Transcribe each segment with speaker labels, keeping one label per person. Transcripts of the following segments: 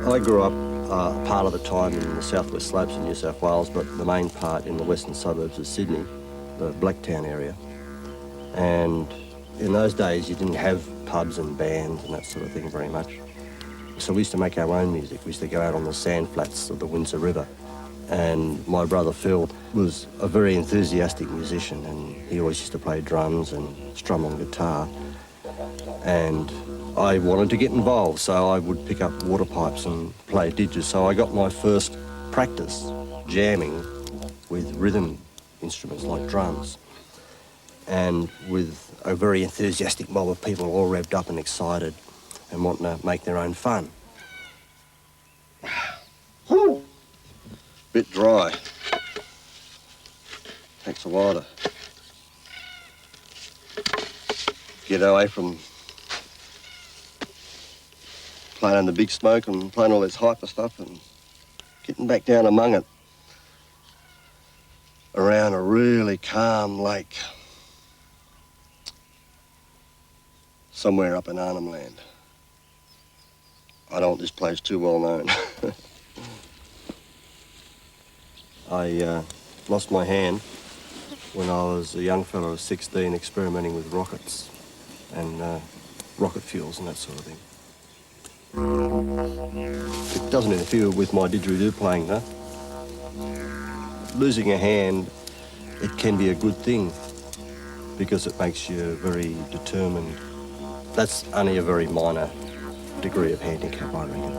Speaker 1: I grew up part of the time in the southwest slopes of New South Wales, but the main part in the western suburbs of Sydney, the Blacktown area. And in those days, you didn't have pubs and bands and that sort of thing very much. So we used to make our own music. We used to go out on the sand flats of the Windsor River. And my brother Phil was a very enthusiastic musician, and he always used to play drums and strum on guitar. And I wanted to get involved, so I would pick up water pipes and play didges. So I got my first practice jamming with rhythm instruments like drums, and with a very enthusiastic mob of people all revved up and excited and wanting to make their own fun. Bit dry. Takes a while to get away from playing in the big smoke and playing all this hyper stuff and getting back down among it around a really calm lake somewhere up in Arnhem Land. I don't want this place too well known. I lost my hand when I was a young fellow of 16 experimenting with rockets and rocket fuels and that sort of thing. It doesn't interfere with my didgeridoo playing, though. Losing a hand, it can be a good thing because it makes you very determined. That's only a very minor degree of handicap, I reckon.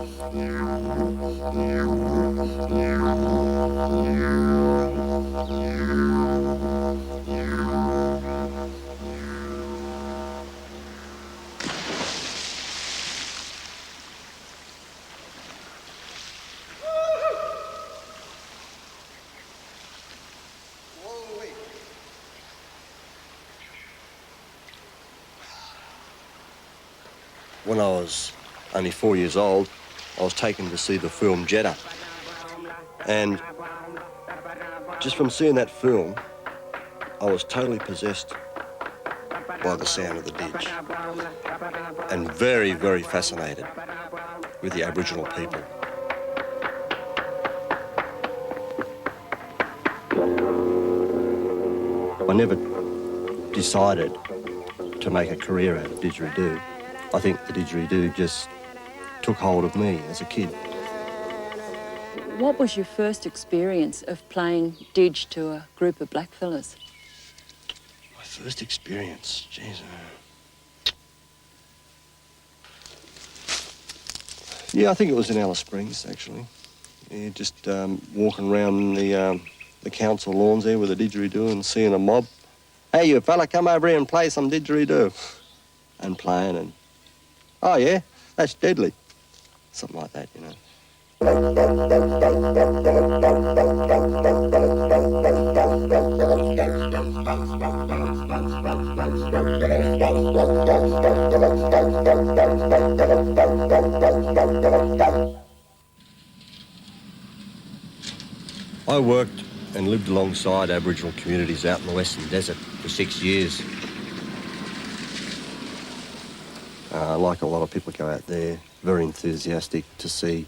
Speaker 1: When I was only 4 years old, I was taken to see the film Jeddah. And just from seeing that film, I was totally possessed by the sound of the didge and very, very fascinated with the Aboriginal people. I never decided to make a career out of didgeridoo. I think the didgeridoo just took hold of me as a kid.
Speaker 2: What was your first experience of playing didge to a group of blackfellas?
Speaker 1: My first experience, jeez. Yeah, I think it was in Alice Springs, actually. Yeah, just walking around the council lawns there with a didgeridoo and seeing a mob. Hey, you fella, come over here and play some didgeridoo. And playing and, oh yeah, that's deadly. Something like that, you know. I worked and lived alongside Aboriginal communities out in the Western Desert for 6 years. Like a lot of people go out there, very enthusiastic to see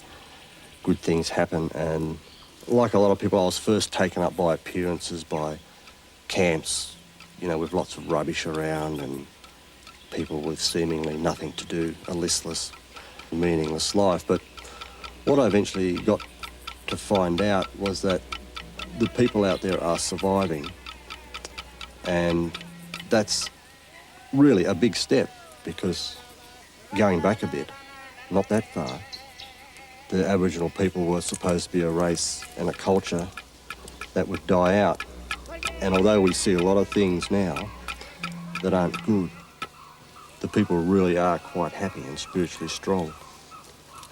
Speaker 1: good things happen, and like a lot of people, I was first taken up by appearances, by camps, you know, with lots of rubbish around and people with seemingly nothing to do, a listless, meaningless life. But what I eventually got to find out was that the people out there are surviving, and that's really a big step, because going back a bit, not that far, the Aboriginal people were supposed to be a race and a culture that would die out. And although we see a lot of things now that aren't good, the people really are quite happy and spiritually strong.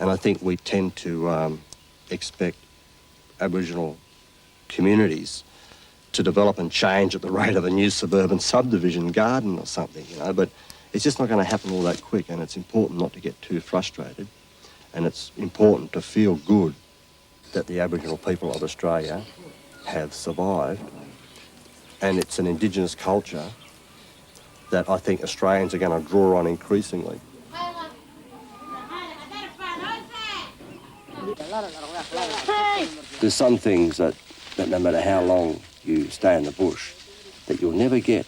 Speaker 1: And I think we tend to expect Aboriginal communities to develop and change at the rate of a new suburban subdivision garden or something, you know, but it's just not going to happen all that quick, and it's important not to get too frustrated, and it's important to feel good that the Aboriginal people of Australia have survived, and it's an Indigenous culture that I think Australians are going to draw on increasingly. There's some things that no matter how long you stay in the bush, that you'll never get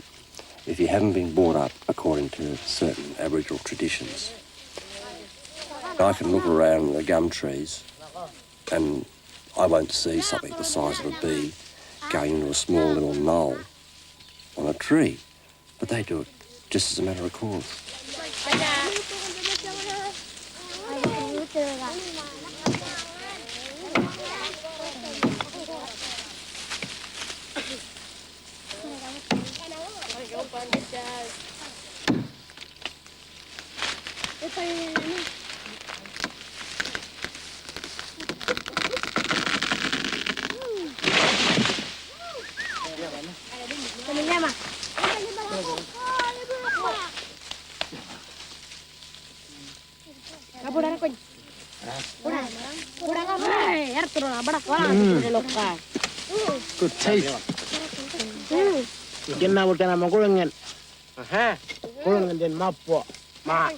Speaker 1: if you haven't been brought up according to certain Aboriginal traditions. I can look around the gum trees and I won't see something the size of a bee going into a small little knoll on a tree, but they do it just as a matter of course.
Speaker 3: Good taste. Kita nak bukan nama kurangan. Kurangan dan mapo. Ma.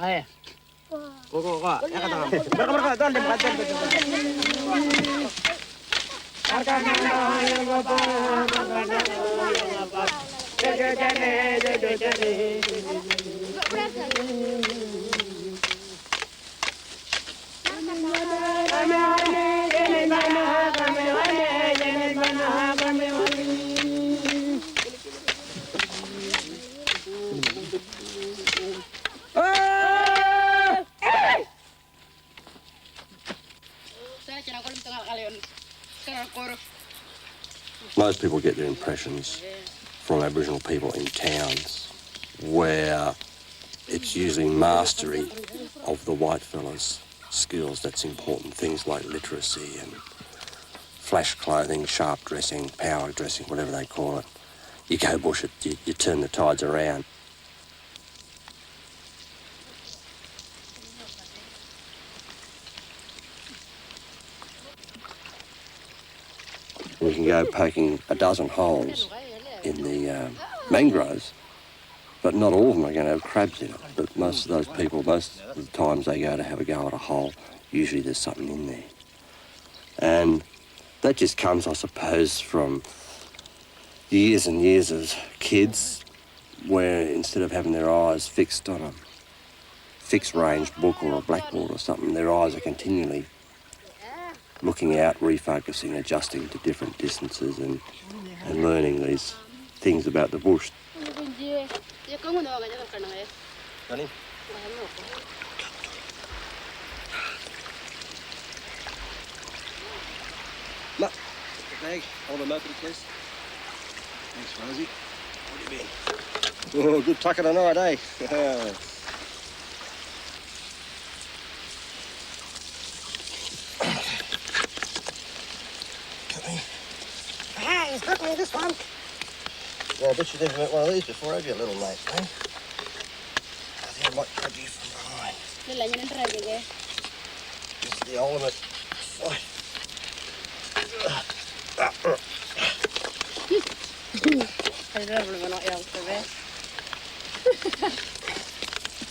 Speaker 3: Ayah. Kok. Ya kata kamu. Mereka tuan dia berkata.
Speaker 1: Most people get their impressions from Aboriginal people in towns where it's usually mastery of the white fellas' skills that's important. Things like literacy and flash clothing, sharp dressing, power dressing, whatever they call it. You go bush it, you turn the tides around. We can go poking a dozen holes in the mangroves, but not all of them are going to have crabs in it. But most of those people, most of the times they go to have a go at a hole, usually there's something in there. And that just comes, I suppose, from years and years of kids where instead of having their eyes fixed on a fixed range book or a blackboard or something, their eyes are continually looking out, refocusing, adjusting to different distances and learning these things about the bush. Look, bag, hold them open, please. Thanks, Rosie. What do you mean? Oh, good tucker tonight, eh?
Speaker 3: He's got me this one.
Speaker 1: Well, I bet you've never met one of these before, have you, little mate, eh? I think I might grab you from behind. This is the ultimate fight.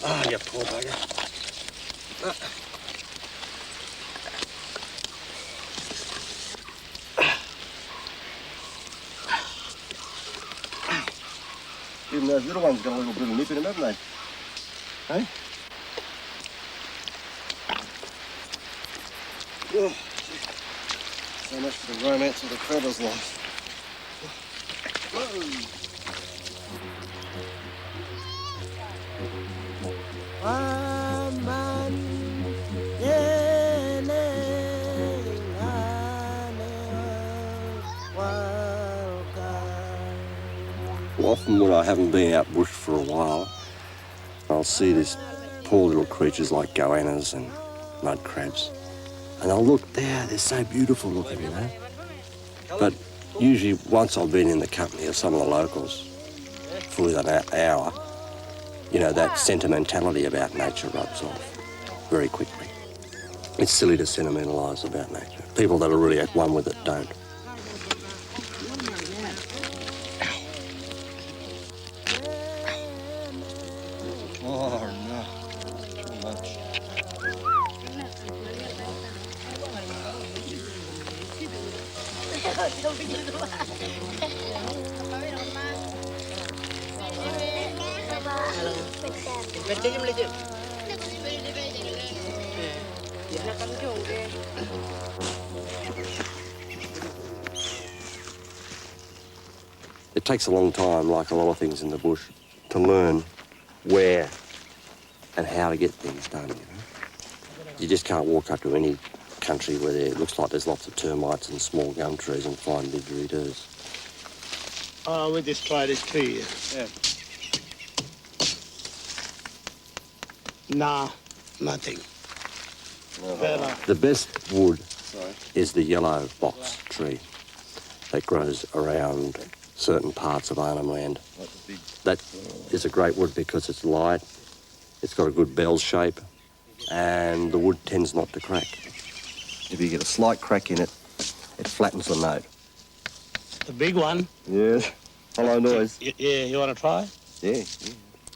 Speaker 1: Ah, you poor bugger. Even those little ones got a little bit of nip in them, haven't they? Hey? Oh, so much for the romance of the crabber's life. Whoa. Often when I haven't been out bush for a while, I'll see these poor little creatures like goannas and mud crabs. And I'll look there, they're so beautiful looking, you know. But usually once I've been in the company of some of the locals for an hour, you know, that sentimentality about nature rubs off very quickly. It's silly to sentimentalise about nature. People that are really at one with it don't. Oh, no. Too much. It takes a long time, like a lot of things in the bush, to learn where and how to get things done, you know. You just can't walk up to any country where it looks like there's lots of termites and small gum trees and find didgeridoos.
Speaker 3: Oh, we just try this tree. Yeah. Nah, nothing.
Speaker 1: The best wood is the yellow box tree that grows around certain parts of Arnhem Land. That is a great wood because it's light, it's got a good bell shape, and the wood tends not to crack. If you get a slight crack in it, it flattens the note.
Speaker 3: The big one?
Speaker 1: Yes. Hollow noise.
Speaker 3: Yeah, you want to try?
Speaker 1: Yeah.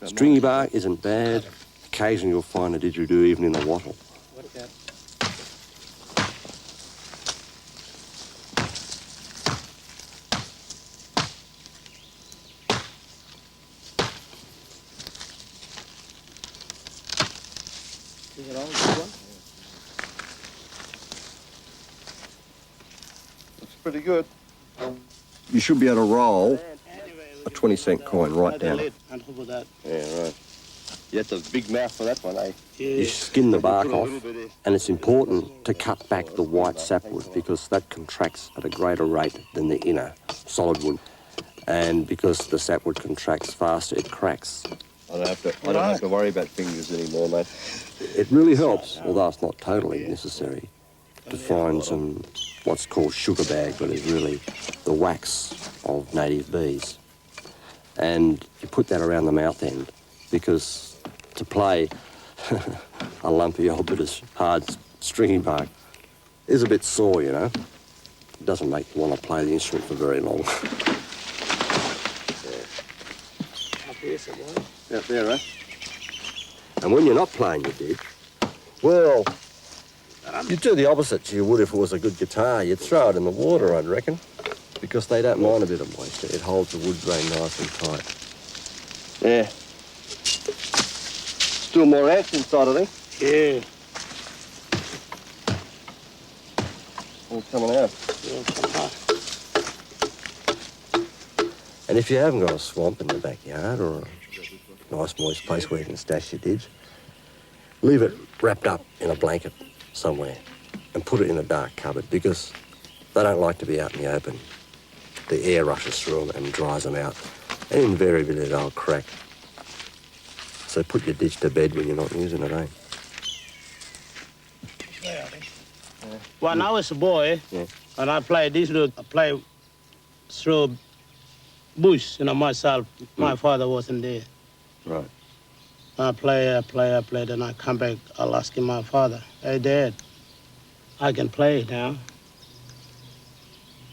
Speaker 1: Stringy bark isn't bad. Occasionally you'll find a didgeridoo even in the wattle.
Speaker 3: What's that? Is it all good one?
Speaker 1: Looks pretty good. You should be able to roll a 20-cent coin right down.
Speaker 3: On top of that.
Speaker 1: Yeah, right. You have to have a big mouth for that one, eh?
Speaker 3: Yeah.
Speaker 1: You skin the bark off, and it's important to cut back the white sapwood because that contracts at a greater rate than the inner solid wood. And because the sapwood contracts faster, it cracks.
Speaker 4: I don't have to worry about fingers anymore, mate.
Speaker 1: It really helps, although it's not totally necessary, to find some what's called sugar bag, but is really the wax of native bees. And you put that around the mouth end because to play a lumpy old bit of hard stringy bark is a bit sore, you know. It doesn't make you want to play the instrument for very long. Out there, right? And when you're not playing your dig, well, you'd do the opposite you would if it was a good guitar. You'd throw it in the water, I'd reckon, because they don't mind a bit of moisture. It holds the wood grain nice and tight. Yeah. Still more ants inside, I think.
Speaker 3: Yeah.
Speaker 1: All coming out.
Speaker 3: Yeah,
Speaker 1: And if you haven't got a swamp in the backyard or a nice moist place where you can stash your dig, leave it wrapped up in a blanket somewhere and put it in a dark cupboard because they don't like to be out in the open. The air rushes through them and dries them out, and invariably they'll crack. So put your ditch to bed when you're not using it, eh?
Speaker 3: When I was a boy, and I played this route, I played through bush, myself. My father wasn't there.
Speaker 1: Right.
Speaker 3: I play, and I come back, I'll ask my father, hey, Dad, I can play now.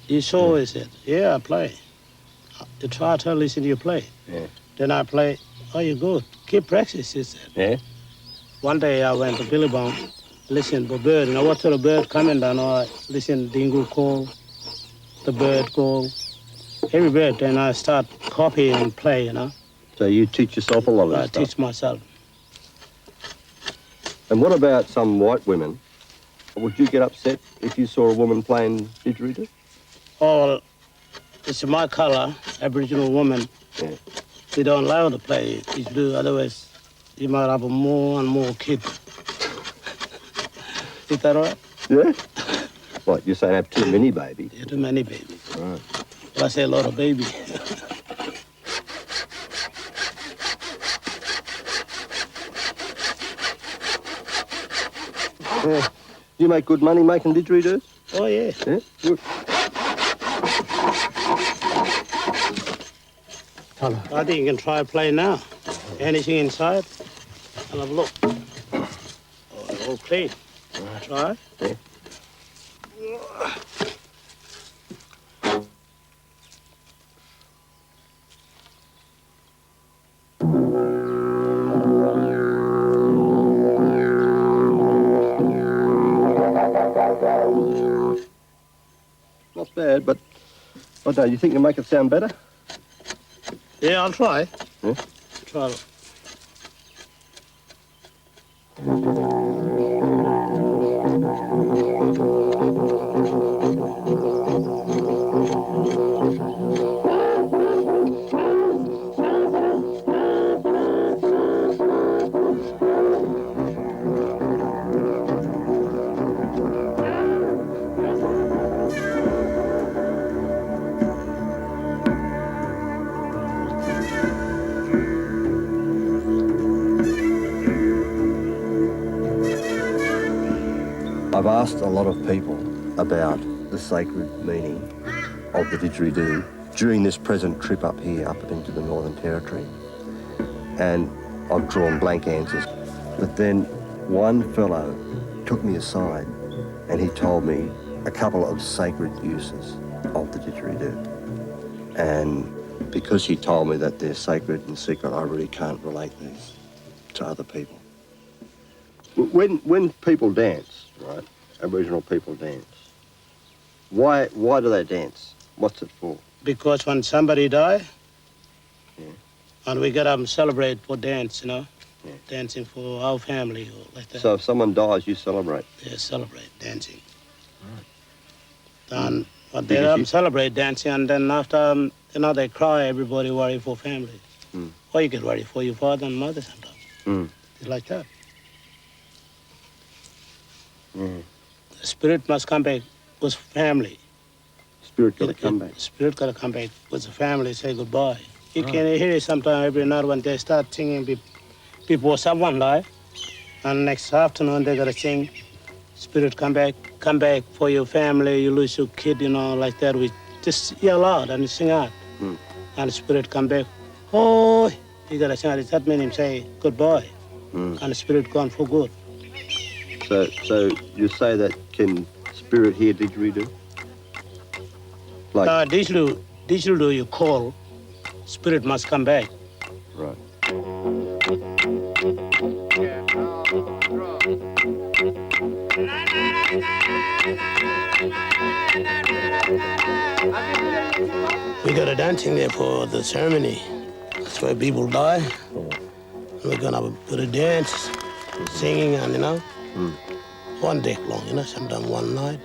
Speaker 3: You sure, he said, yeah, I play. You try to listen to you play.
Speaker 1: Yeah.
Speaker 3: Then I play, oh, you good, keep practice, he said.
Speaker 1: Yeah?
Speaker 3: One day I went to Billabong, listen to bird, and I watched the bird coming down, I listen to dingo call, the bird call, every bird, and I start copy and play,
Speaker 1: So you teach yourself a lot of
Speaker 3: I
Speaker 1: this stuff?
Speaker 3: teach myself.
Speaker 1: And what about some white women? Would you get upset if you saw a woman playing didgeridoo?
Speaker 3: Oh, it's my color, Aboriginal woman.
Speaker 1: Yeah.
Speaker 3: We don't allow to play didgeridoo, otherwise you might have more and more kids. Is that all right?
Speaker 1: Yeah? What, you're saying have too many babies?
Speaker 3: Yeah, too many babies.
Speaker 1: Right.
Speaker 3: I say a lot of babies.
Speaker 1: Yeah. You make good money making didgeridoos?
Speaker 3: Oh, yeah.
Speaker 1: Yeah? Good.
Speaker 3: I think you can try play now. Anything inside, and have a look. Oh, they're all clean. Try.
Speaker 1: Yeah. Not bad, but I don't know, you think you'll make it sound better?
Speaker 3: Yeah, I'll try.
Speaker 1: Yeah?
Speaker 3: Try.
Speaker 1: I've asked a lot of people about the sacred meaning of the didgeridoo during this present trip up here, up into the Northern Territory. And I've drawn blank answers. But then one fellow took me aside and he told me a couple of sacred uses of the didgeridoo. And because he told me that they're sacred and secret, I really can't relate these to other people. When people dance, right, Aboriginal people dance, why do they dance? What's it for?
Speaker 3: Because when somebody die,
Speaker 1: Yeah.
Speaker 3: and we get up and celebrate for dance, you know,
Speaker 1: Yeah.
Speaker 3: dancing for our family or like that.
Speaker 1: So if someone dies, you celebrate?
Speaker 3: Yeah, celebrate dancing.
Speaker 1: Right.
Speaker 3: And but
Speaker 1: Because
Speaker 3: they up
Speaker 1: you-
Speaker 3: and celebrate dancing, and then after, you know, they cry, everybody worry for family.
Speaker 1: Mm.
Speaker 3: Or you get worry for your father and mother sometimes.
Speaker 1: Mm.
Speaker 3: It's like that.
Speaker 1: Yeah.
Speaker 3: The spirit must come back with family.
Speaker 1: Spirit got to come back.
Speaker 3: Spirit got to come back with the family, say goodbye. You can hear it sometimes every night when they start singing before someone die. And next afternoon they got to sing, spirit come back for your family, you lose your kid, you know, like that. We just yell out and sing out.
Speaker 1: Mm.
Speaker 3: And spirit come back. Oh, you got to sing out. That means him say goodbye.
Speaker 1: Mm.
Speaker 3: And the spirit gone for good.
Speaker 1: So you say that can spirit hear didgeridoo? Like,
Speaker 3: Didgeridoo you call, spirit must come back.
Speaker 1: right.
Speaker 3: We got a dancing there for the ceremony. That's where people die. We're gonna put a dance, singing, and you know, one day long, you know, sometimes one night,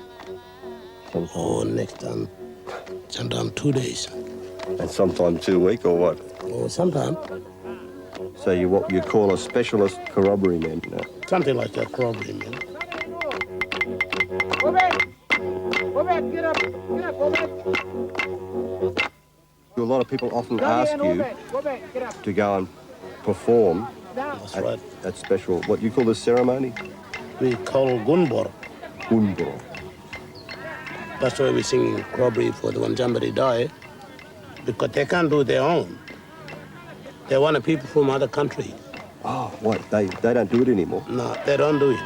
Speaker 3: or next time, sometimes 2 days,
Speaker 1: And sometime 2 weeks or what?
Speaker 3: or sometimes
Speaker 1: So you call a specialist corroboree man, you know?
Speaker 3: something like that, probably, man.
Speaker 5: Go back! Go back! Get up! Get up! Go back!
Speaker 1: A lot of people often
Speaker 5: Down
Speaker 1: ask
Speaker 5: here and go
Speaker 1: you
Speaker 5: back! Go back! Get up!
Speaker 1: to go and perform
Speaker 5: Down!
Speaker 3: That's right.
Speaker 1: at special, what you call this ceremony?
Speaker 3: We call gunbor.
Speaker 1: Gunbor.
Speaker 3: That's why we sing robbery for the when somebody die, because they can't do their own. They want people from other countries.
Speaker 1: Oh, what? They don't do it anymore?
Speaker 3: No, they don't do it.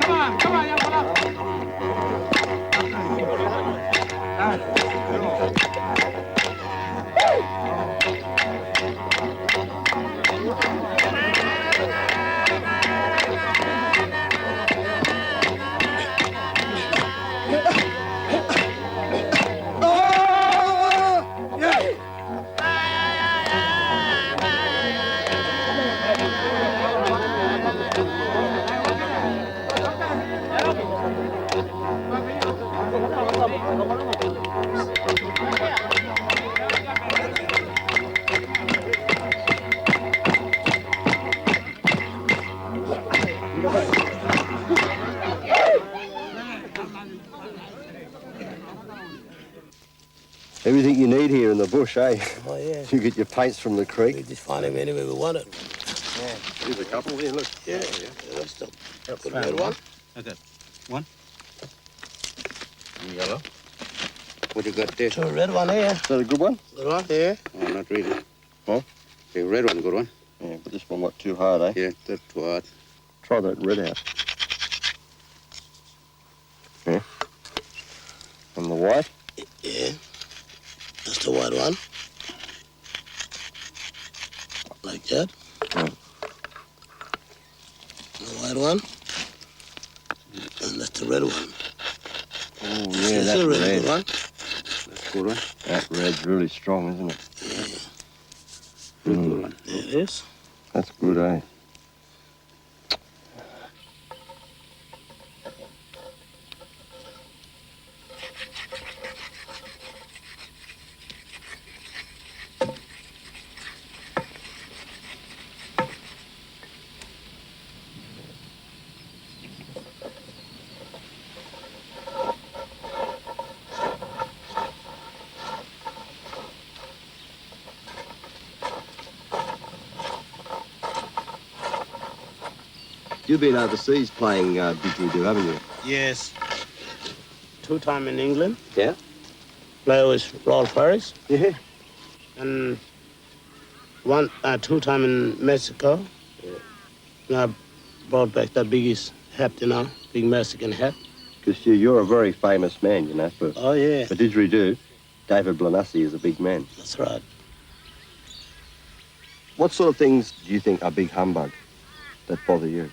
Speaker 5: Come on, young fella!
Speaker 1: Everything you need here in the bush, eh?
Speaker 3: Oh, yeah.
Speaker 1: You get your paints from the
Speaker 3: We
Speaker 1: creek.
Speaker 3: just find him anywhere we want it.
Speaker 1: Here's a couple here, look.
Speaker 3: Yeah, that's the good one.
Speaker 6: Okay. One.
Speaker 4: Yellow. What you got there?
Speaker 3: So red one here.
Speaker 1: Is that a good one?
Speaker 3: Good one here.
Speaker 4: Oh, not really.
Speaker 1: Huh?
Speaker 4: The red one, good one.
Speaker 1: Yeah, but this one not too hard, eh?
Speaker 4: Yeah, that's too hard.
Speaker 1: Try that red out. Yeah. And the white?
Speaker 3: Yeah. That's the white one. Like that.
Speaker 1: Yeah.
Speaker 3: The white one. that's the red one.
Speaker 1: Oh,
Speaker 3: That's
Speaker 1: yeah, that's
Speaker 3: a
Speaker 1: red.
Speaker 3: red one.
Speaker 4: That's good one.
Speaker 1: That red's really strong, isn't it?
Speaker 4: Good one.
Speaker 3: There it is.
Speaker 1: That's good, eh? You've been overseas playing didgeridoo, haven't you?
Speaker 3: Yes. 2 times in England.
Speaker 1: Yeah?
Speaker 3: Play with Royal Paris.
Speaker 1: Yeah.
Speaker 3: And 2 times in Mexico.
Speaker 1: Yeah.
Speaker 3: And I brought back the biggest hat, big Mexican hat.
Speaker 1: Because you're a very famous man, for
Speaker 3: Oh, yeah.
Speaker 1: didgeridoo. David Blanassi is a big man.
Speaker 3: That's right.
Speaker 1: What sort of things do you think are big humbug that bother you?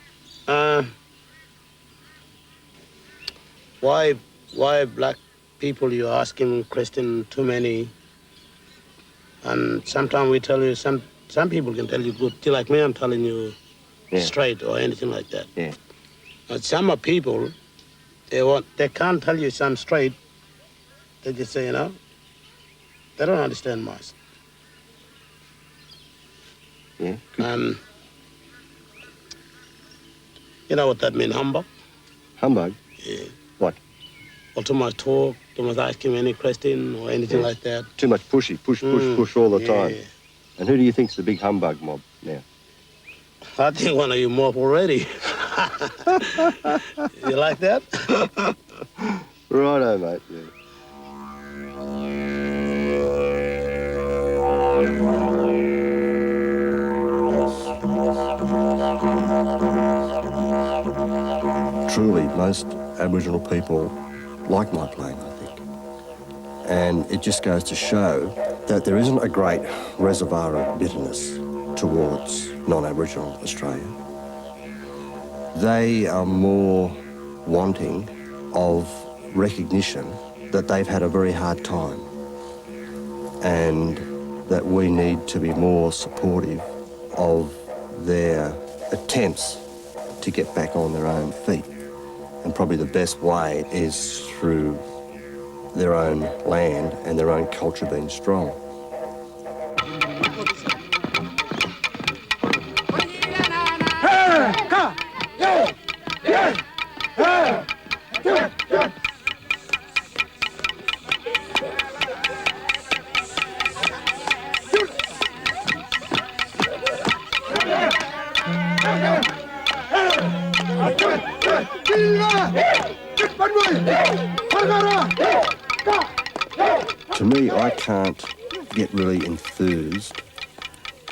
Speaker 3: Why black people, you asking question too many? And sometimes we tell you, some people can tell you good, like me, I'm telling you straight or anything like that.
Speaker 1: Yeah.
Speaker 3: But some of people, they can't tell you some straight. They just say, they don't understand much.
Speaker 1: Yeah.
Speaker 3: And you know what that means, humbug?
Speaker 1: Humbug?
Speaker 3: Yeah.
Speaker 1: What?
Speaker 3: Or too much talk, too much asking any question or anything like that.
Speaker 1: Too much push all the time.
Speaker 3: Yeah.
Speaker 1: And who do you think's the big humbug mob now?
Speaker 3: I think one of you mob already. You like that?
Speaker 1: Righto, mate. Yeah. Truly, most Aboriginal people like my playing, I think. And it just goes to show that there isn't a great reservoir of bitterness towards non-Aboriginal Australia. They are more wanting of recognition that they've had a very hard time and that we need to be more supportive of their attempts to get back on their own feet. And probably the best way is through their own land and their own culture being strong. To me, I can't get really enthused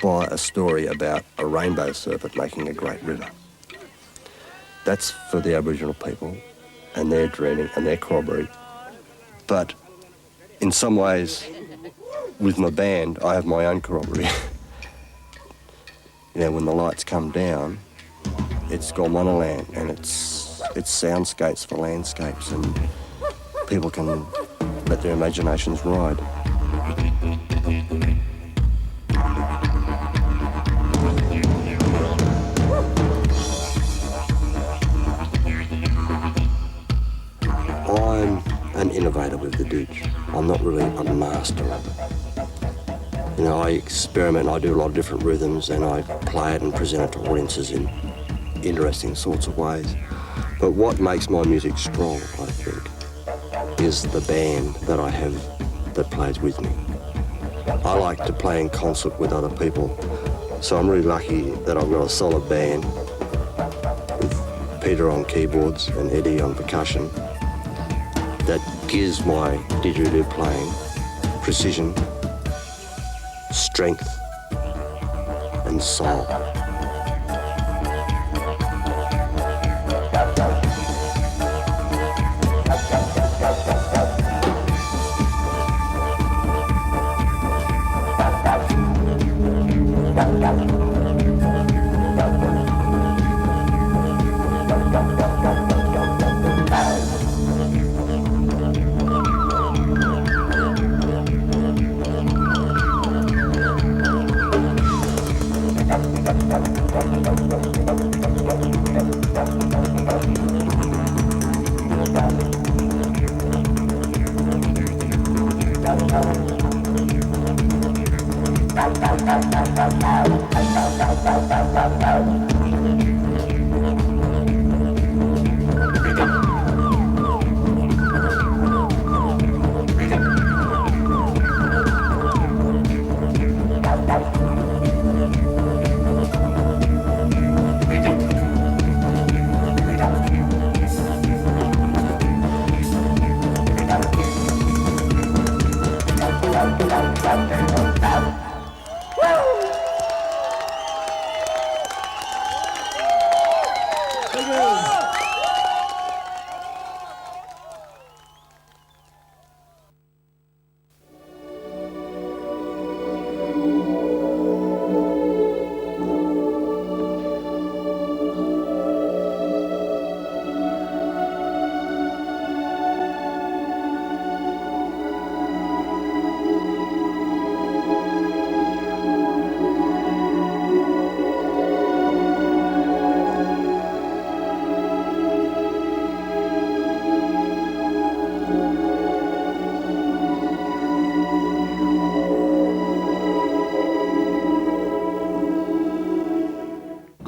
Speaker 1: by a story about a rainbow serpent making a great river. That's for the Aboriginal people and their dreaming and their corroboree. But in some ways, with my band, I have my own corroboree. When the lights come down, it's Gondwanaland and it's soundscapes for landscapes and people can let their imaginations ride. I'm an innovator with the didge. I'm not really a master of it. I experiment, I do a lot of different rhythms and I play it and present it to audiences in interesting sorts of ways. But what makes my music strong, I think, is the band that I have that plays with me. I like to play in concert with other people, so I'm really lucky that I've got a solid band with Peter on keyboards and Eddie on percussion that gives my didgeridoo playing precision, strength and soul.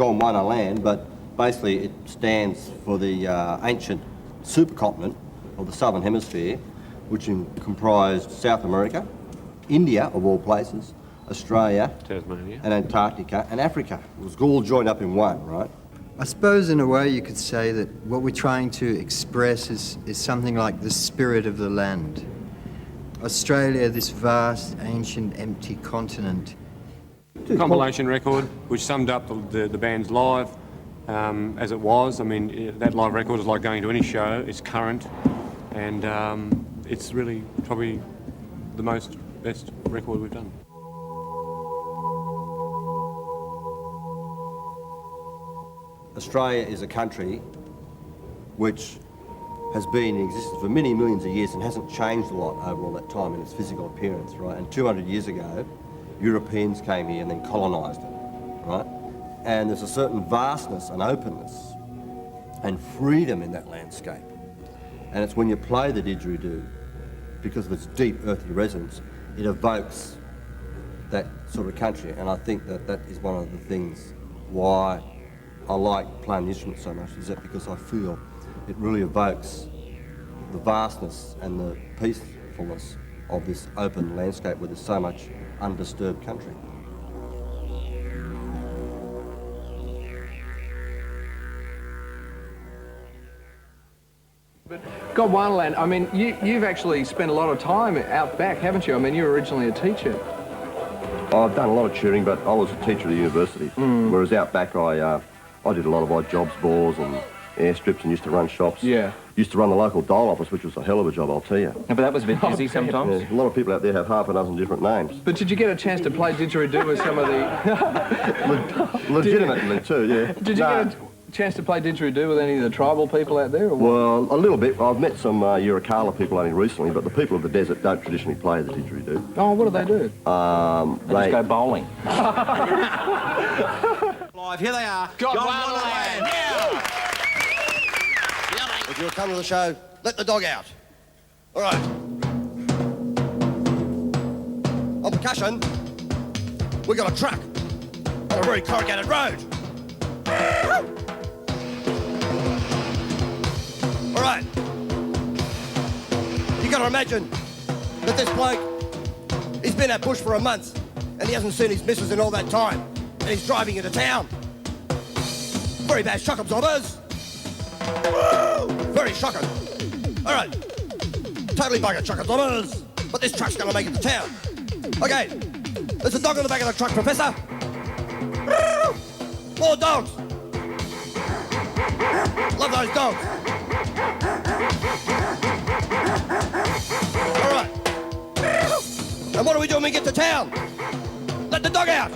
Speaker 1: Gondwanaland, but basically it stands for the ancient supercontinent of the Southern Hemisphere, which comprised South America, India, of all places, Australia,
Speaker 6: Tasmania,
Speaker 1: and Antarctica, and Africa. It was all joined up in one, right?
Speaker 7: I suppose in a way you could say that what we're trying to express is something like the spirit of the land. Australia, this vast, ancient, empty continent.
Speaker 6: compilation record which summed up the band's live as it was. I mean, that live record is like going to any show. It's current, and it's really probably the best record we've done.
Speaker 1: Australia is a country which has been in existence for many millions of years and hasn't changed a lot over all that time in its physical appearance, right? And 200 years ago, Europeans came here and then colonised it, right? And there's a certain vastness and openness and freedom in that landscape. And it's when you play the didgeridoo, because of its deep earthy resonance, it evokes that sort of country. And I think that that is one of the things why I like playing the instrument so much, is that because I feel it really evokes the vastness and the peacefulness of this open landscape where there's so much undisturbed country.
Speaker 8: But Gondwanaland, I mean, you've actually spent a lot of time out back, haven't you? I mean, you were originally a teacher.
Speaker 1: I've done a lot of tutoring, but I was a teacher at the university, whereas out back I did a lot of odd jobs, bores and airstrips, and used to run shops.
Speaker 8: Yeah.
Speaker 1: Used to run the local dole office, which was a hell of a job, I'll tell you.
Speaker 9: Yeah, but that was a bit busy sometimes.
Speaker 1: Yeah, a lot of people out there have half a dozen different names.
Speaker 8: But did you get a chance to play didgeridoo with some of the...
Speaker 1: Legitimately too, yeah.
Speaker 8: Did you get a chance to play didgeridoo with any of the tribal people out there? Or what?
Speaker 1: Well, a little bit. I've met some Yirrkala people only recently, but the people of the desert don't traditionally play the didgeridoo.
Speaker 8: Oh, what do they do?
Speaker 9: They just go bowling.
Speaker 5: Live, here they are.
Speaker 8: Gondwanaland!
Speaker 5: Yeah!
Speaker 1: If you'll come to the show, let the dog out. All right. On percussion, we got a truck on a very corrugated road. All right. You got to imagine that this bloke, he's been at bush for a month and he hasn't seen his missus in all that time, and he's driving into town. Very bad shock absorbers. Very shocking. All right. Totally buggered shock absorbers, but this truck's going to make it to town. Okay. There's a dog on the back of the truck, Professor. More dogs. Love those dogs. All right. And what do we do when we get to town? Let the dog out.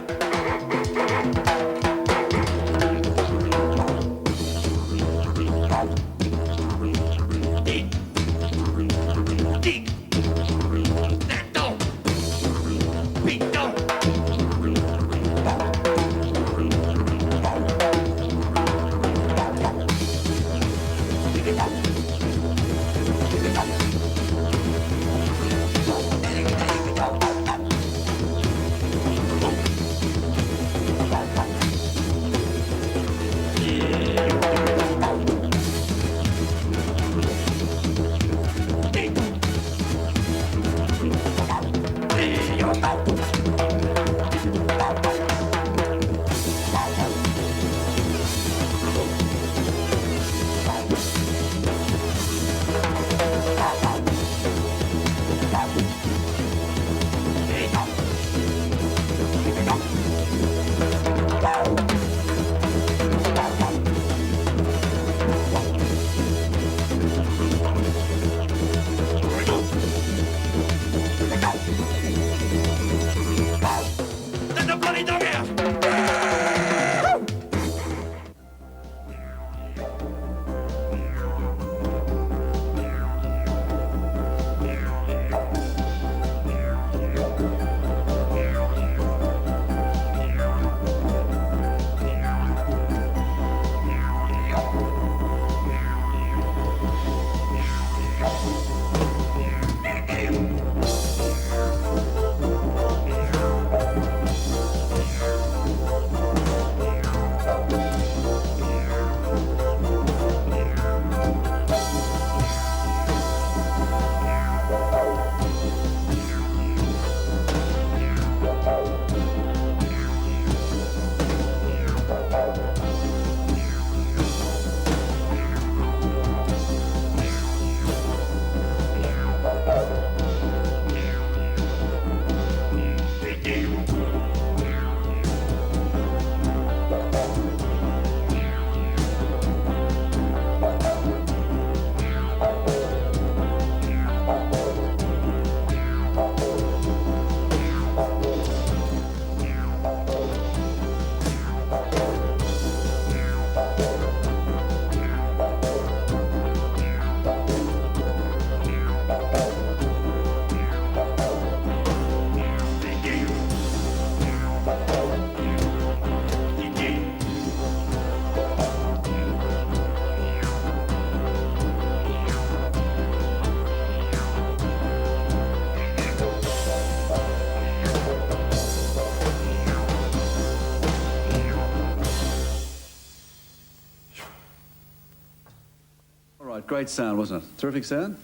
Speaker 10: right, great sound, wasn't it? Terrific sound.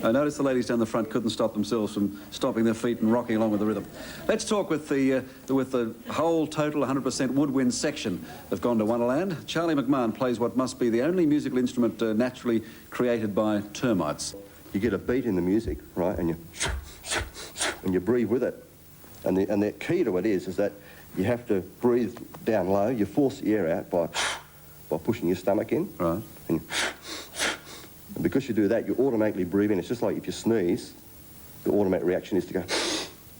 Speaker 10: I noticed the ladies down the front couldn't stop themselves from stomping their feet and rocking along with the rhythm. Let's talk with the whole total 100% woodwind section of Gondwanaland. Charlie McMahon plays what must be the only musical instrument naturally created by termites.
Speaker 1: You get a beat in the music, right, and you breathe with it. And the key to it is that you have to breathe down low. You force the air out by pushing your stomach in.
Speaker 10: Right.
Speaker 1: And because you do that, you automatically breathe in. It's just like if you sneeze, the automatic reaction is to go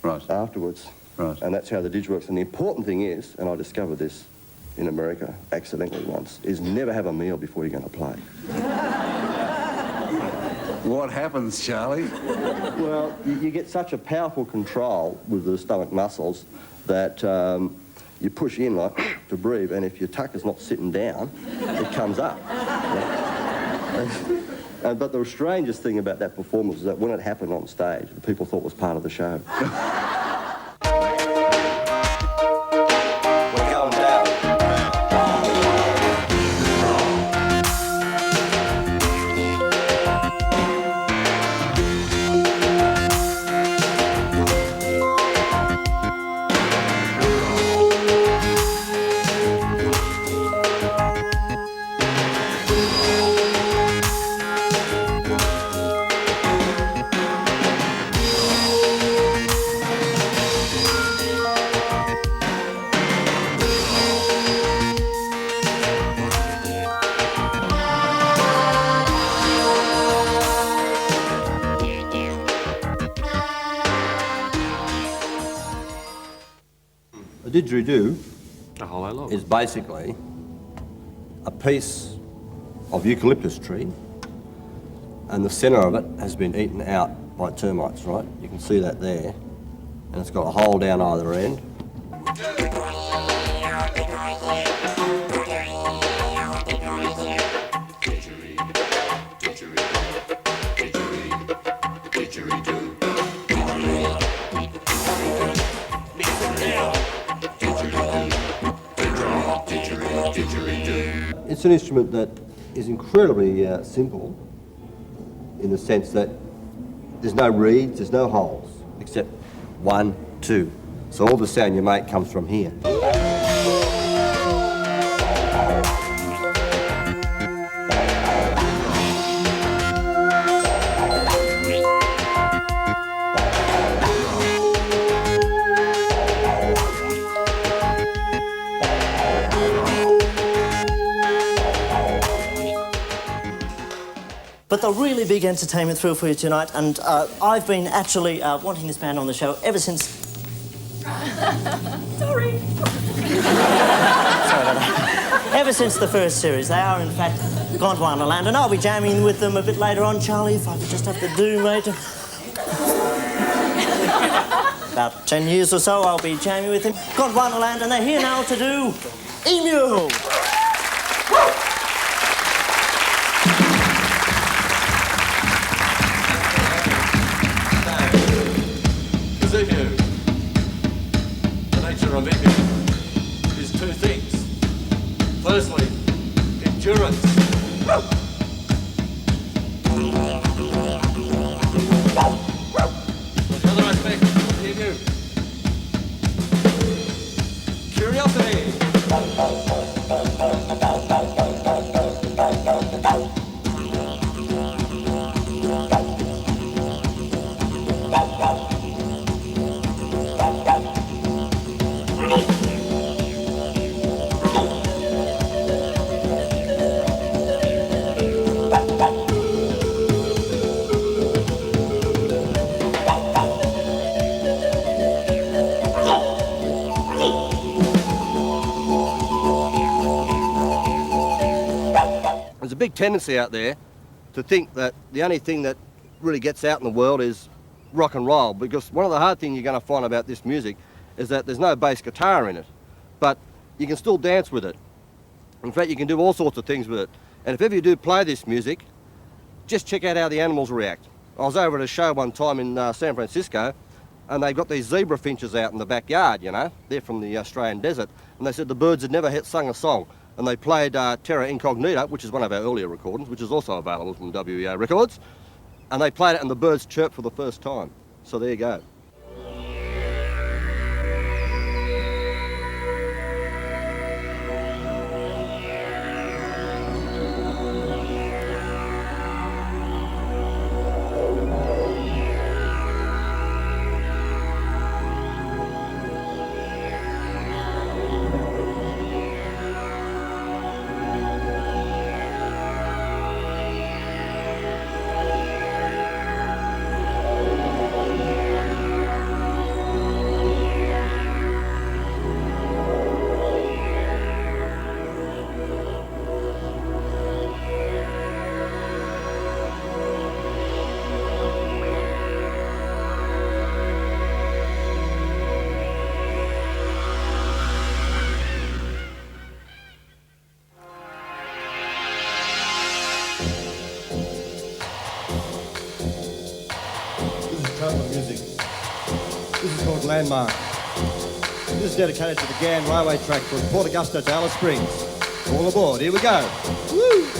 Speaker 10: right
Speaker 1: afterwards.
Speaker 10: Right.
Speaker 1: And that's how the didge works. And the important thing is, and I discovered this in America accidentally once, is never have a meal before you're going to play.
Speaker 10: What happens, Charlie?
Speaker 1: Well, you get such a powerful control with the stomach muscles that you push in like to breathe, and if your tucker's not sitting down, it comes up. But the strangest thing about that performance is that when it happened on stage, the people thought it was part of the show. We're going down. A didgeridoo
Speaker 6: A hollow log.
Speaker 1: is basically a piece of eucalyptus tree, and the centre of it has been eaten out by termites, right? You can see that there, and it's got a hole down either end. It's an instrument that is incredibly simple in the sense that there's no reeds, there's no holes, except 1, 2. So all the sound you make comes from here.
Speaker 11: But the really big entertainment thrill for you tonight, and I've been actually wanting this band on the show ever since... Sorry. Sorry about that. Ever since the first series. They are, in fact, Gondwanaland, and I'll be jamming with them a bit later on, Charlie, if I could just have to do, mate. About 10 years or so, I'll be jamming with them. Gondwanaland, and they're here now to do Emu.
Speaker 12: Emu. The nature of emu is two things. Firstly, endurance. The other aspect of the emu, curiosity.
Speaker 1: There's a big tendency out there to think that the only thing that really gets out in the world is rock and roll, because one of the hard things you're going to find about this music is that there's no bass guitar in it, but you can still dance with it. In fact, you can do all sorts of things with it. And if ever you do play this music, just check out how the animals react. I was over at a show one time in San Francisco, and they've got these zebra finches out in the backyard, you know. They're from the Australian desert. And they said the birds had never sung a song. and they played Terra Incognita, which is one of our earlier recordings, which is also available from WEA Records, and they played it and the birds chirped for the first time. So there you go.
Speaker 13: Music. This is called Landmark. This is dedicated to the Gann Railway track from Port Augusta to Alice Springs. All aboard, here we go. Woo!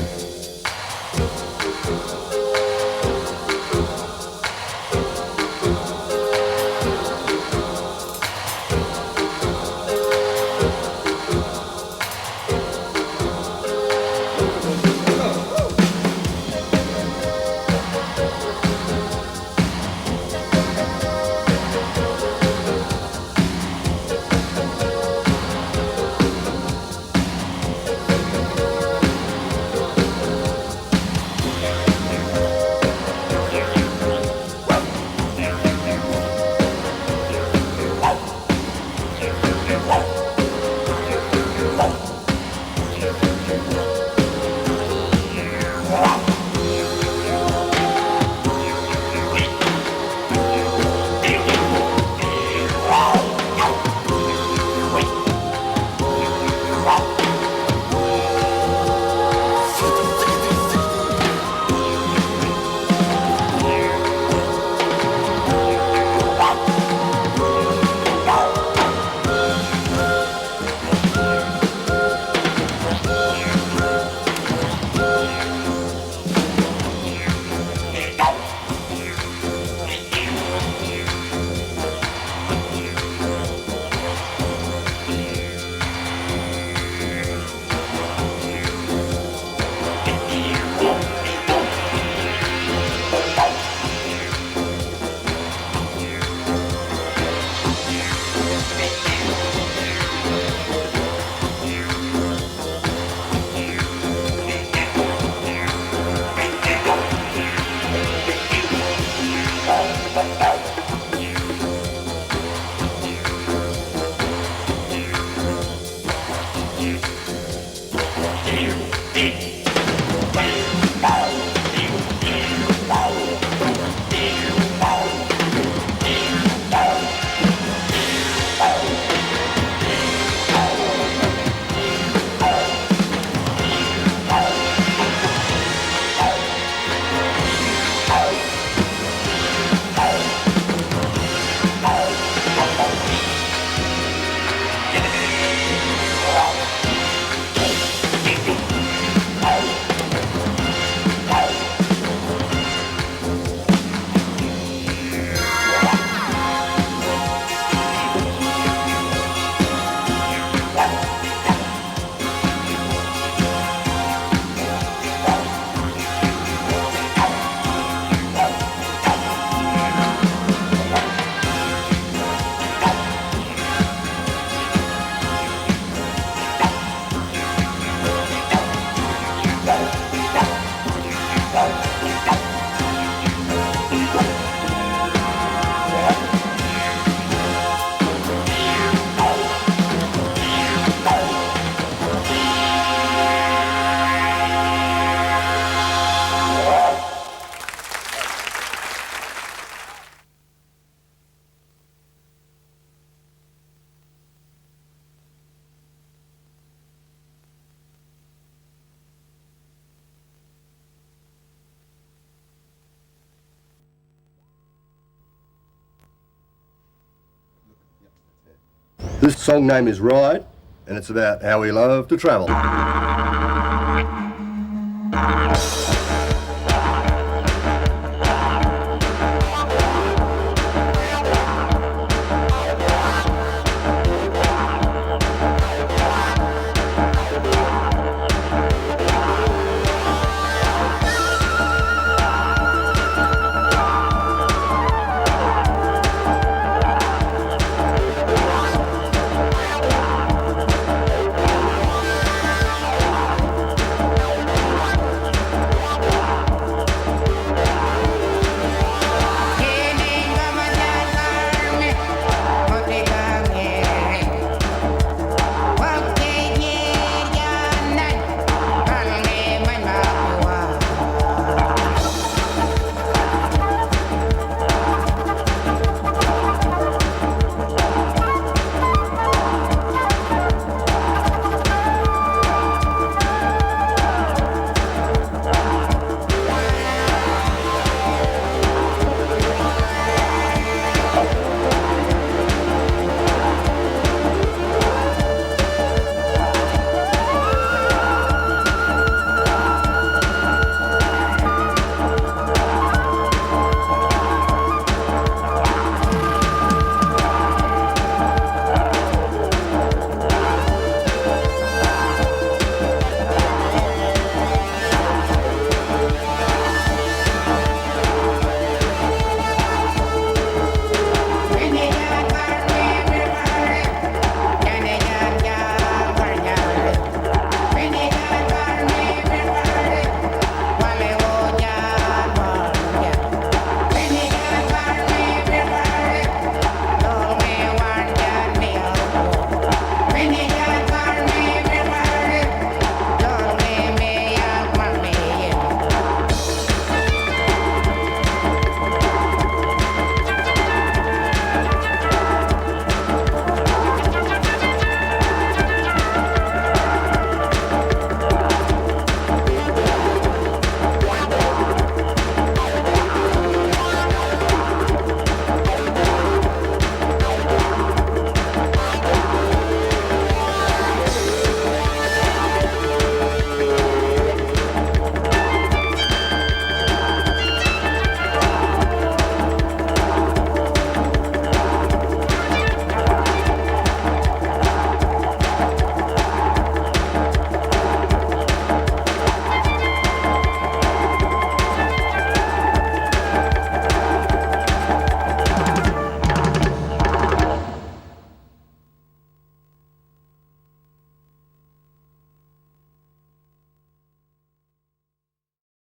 Speaker 1: This song name is Ride.
Speaker 14: and it's about how we love to travel.